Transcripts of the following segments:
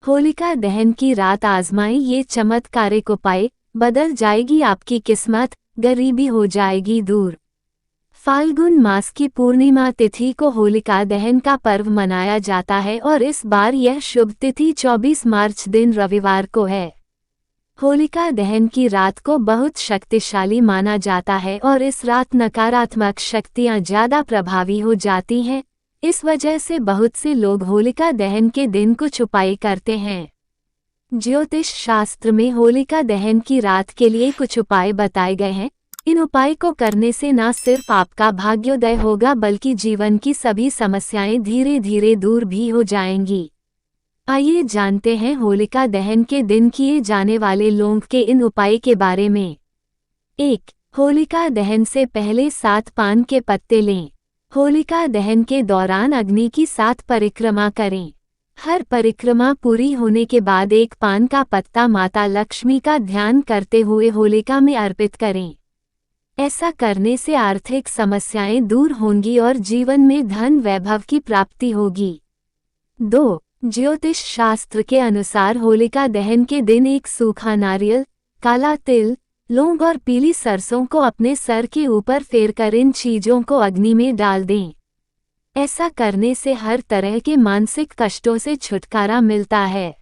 होलिका दहन की रात आजमाएं ये चमत्कारिक उपाय, बदल जाएगी आपकी किस्मत, गरीबी हो जाएगी दूर। फाल्गुन मास की पूर्णिमा तिथि को होलिका दहन का पर्व मनाया जाता है और इस बार यह शुभ तिथि 24 मार्च दिन रविवार को है। होलिका दहन की रात को बहुत शक्तिशाली माना जाता है और इस रात नकारात्मक शक्तियां ज्यादा प्रभावी हो जाती हैं। इस वजह से बहुत से लोग होलिका दहन के दिन कुछ उपाय करते हैं। ज्योतिष शास्त्र में होलिका दहन की रात के लिए कुछ उपाय बताए गए हैं। इन उपाय को करने से न सिर्फ आपका भाग्योदय होगा बल्कि जीवन की सभी समस्याएं धीरे धीरे दूर भी हो जाएंगी। आइए जानते हैं होलिका दहन के दिन किए जाने वाले लौंग के इन उपाय के बारे में। 1. होलिका दहन से पहले 7 पान के पत्ते लें। होलिका दहन के दौरान अग्नि की 7 परिक्रमा करें। हर परिक्रमा पूरी होने के बाद एक पान का पत्ता माता लक्ष्मी का ध्यान करते हुए होलिका में अर्पित करें। ऐसा करने से आर्थिक समस्याएं दूर होंगी और जीवन में धन वैभव की प्राप्ति होगी। 2. ज्योतिष शास्त्र के अनुसार होलिका दहन के दिन एक सूखा नारियल, काला तिल, लौंग और पीली सरसों को अपने सर के ऊपर फेरकर इन चीजों को अग्नि में डाल दें। ऐसा करने से हर तरह के मानसिक कष्टों से छुटकारा मिलता है।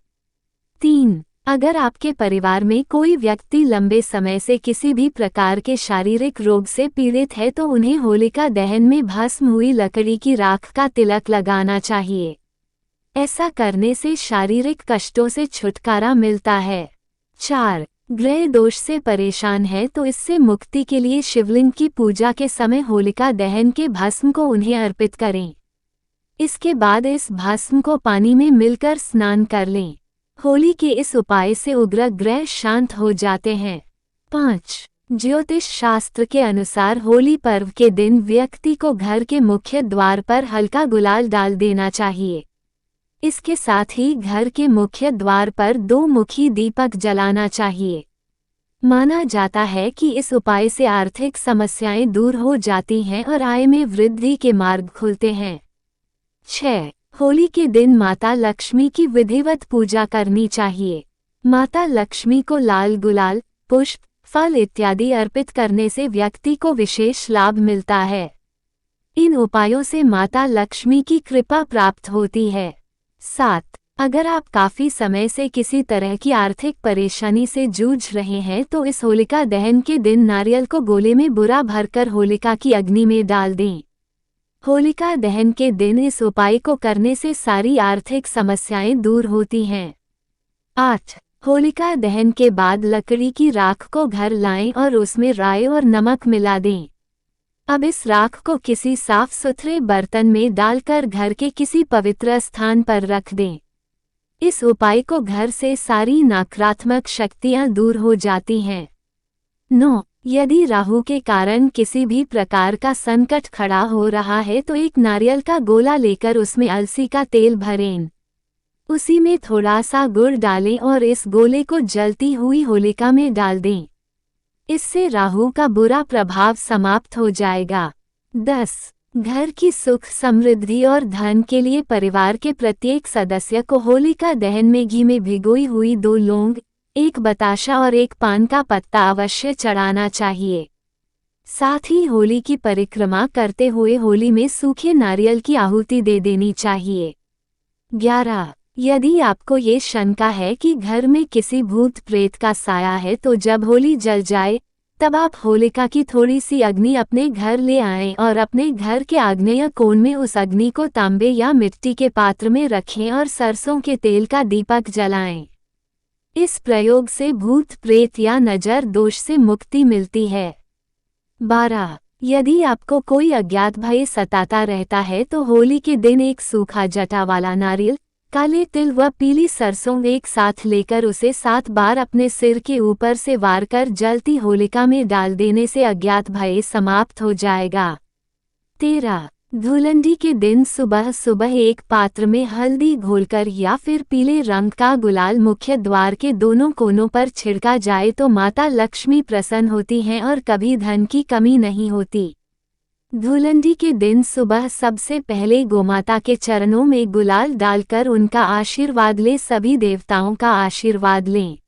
3. अगर आपके परिवार में कोई व्यक्ति लंबे समय से किसी भी प्रकार के शारीरिक रोग से पीड़ित है तो उन्हें होलिका दहन में भस्म हुई लकड़ी की राख का तिलक लगाना चाहिए। ऐसा करने से शारीरिक कष्टों से छुटकारा मिलता है। 4. ग्रह दोष से परेशान है तो इससे मुक्ति के लिए शिवलिंग की पूजा के समय होलिका दहन के भस्म को उन्हें अर्पित करें। इसके बाद इस भस्म को पानी में मिलकर स्नान कर लें। होली के इस उपाय से उग्र ग्रह शांत हो जाते हैं। 5. ज्योतिष शास्त्र के अनुसार होली पर्व के दिन व्यक्ति को घर के मुख्य द्वार पर हल्का गुलाल डाल देना चाहिए। इसके साथ ही घर के मुख्य द्वार पर 2 मुखी दीपक जलाना चाहिए। माना जाता है कि इस उपाय से आर्थिक समस्याएं दूर हो जाती हैं और आय में वृद्धि के मार्ग खुलते हैं। 6. होली के दिन माता लक्ष्मी की विधिवत पूजा करनी चाहिए। माता लक्ष्मी को लाल गुलाल, पुष्प, फल इत्यादि अर्पित करने से व्यक्ति को विशेष लाभ मिलता है। इन उपायों से माता लक्ष्मी की कृपा प्राप्त होती है। 7. अगर आप काफी समय से किसी तरह की आर्थिक परेशानी से जूझ रहे हैं तो इस होलिका दहन के दिन नारियल को गोले में बुरा भरकर होलिका की अग्नि में डाल दें। होलिका दहन के दिन इस उपाय को करने से सारी आर्थिक समस्याएं दूर होती हैं। 8. होलिका दहन के बाद लकड़ी की राख को घर लाएं और उसमें राई और नमक मिला दें। अब इस राख को किसी साफ सुथरे बर्तन में डालकर घर के किसी पवित्र स्थान पर रख दें। इस उपाय को घर से सारी नकारात्मक शक्तियां दूर हो जाती हैं। 9. यदि राहु के कारण किसी भी प्रकार का संकट खड़ा हो रहा है तो एक नारियल का गोला लेकर उसमें अलसी का तेल भरें। उसी में थोड़ा सा गुड़ डालें और इस गोले को जलती हुई होलिका में डाल दें। इससे राहु का बुरा प्रभाव समाप्त हो जाएगा। 10. घर की सुख समृद्धि और धन के लिए परिवार के प्रत्येक सदस्य को होलिका दहन में घी में भिगोई हुई 2 लौंग, 1 बताशा और 1 पान का पत्ता अवश्य चढ़ाना चाहिए। साथ ही होली की परिक्रमा करते हुए होली में सूखे नारियल की आहुति दे देनी चाहिए। 11. यदि आपको ये शंका है कि घर में किसी भूत प्रेत का साया है तो जब होली जल जाए तब आप होलिका की थोड़ी सी अग्नि अपने घर ले आएं और अपने घर के आग्नेय कोण में उस अग्नि को तांबे या मिट्टी के पात्र में रखें और सरसों के तेल का दीपक जलाएं। इस प्रयोग से भूत प्रेत या नजर दोष से मुक्ति मिलती है। 12. यदि आपको कोई अज्ञात भय सताता रहता है तो होली के दिन एक सूखा जटा वाला नारियल, काले तिल व पीली सरसों एक साथ लेकर उसे 7 बार अपने सिर के ऊपर से वार कर जलती होलिका में डाल देने से अज्ञात भय समाप्त हो जाएगा। 13. धुलंडी के दिन सुबह सुबह एक पात्र में हल्दी घोलकर या फिर पीले रंग का गुलाल मुख्य द्वार के दोनों कोनों पर छिड़का जाए तो माता लक्ष्मी प्रसन्न होती हैं और कभी धन की कमी नहीं होती। धुलंडी के दिन सुबह सबसे पहले गोमाता के चरणों में गुलाल डालकर उनका आशीर्वाद लें, सभी देवताओं का आशीर्वाद लें।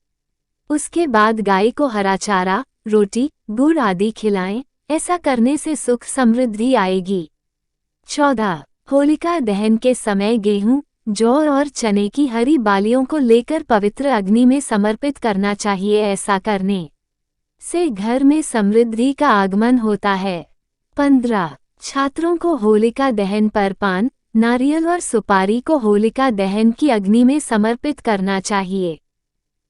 उसके बाद गाय को हरा चारा, रोटी, गुड़ आदि खिलाएं। ऐसा करने से सुख समृद्धि आएगी। 14. होलिका दहन के समय गेहूं, जौ और चने की हरी बालियों को लेकर पवित्र अग्नि में समर्पित करना चाहिए। ऐसा करने से घर में समृद्धि का आगमन होता है। 15. छात्रों को होलिका दहन पर पान, नारियल और सुपारी को होलिका दहन की अग्नि में समर्पित करना चाहिए।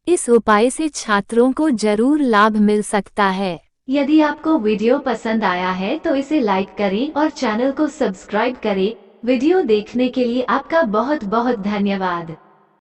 इस उपाय से छात्रों को जरूर लाभ मिल सकता है। यदि आपको वीडियो पसंद आया है तो इसे लाइक करें और चैनल को सब्सक्राइब करें। वीडियो देखने के लिए आपका बहुत बहुत धन्यवाद।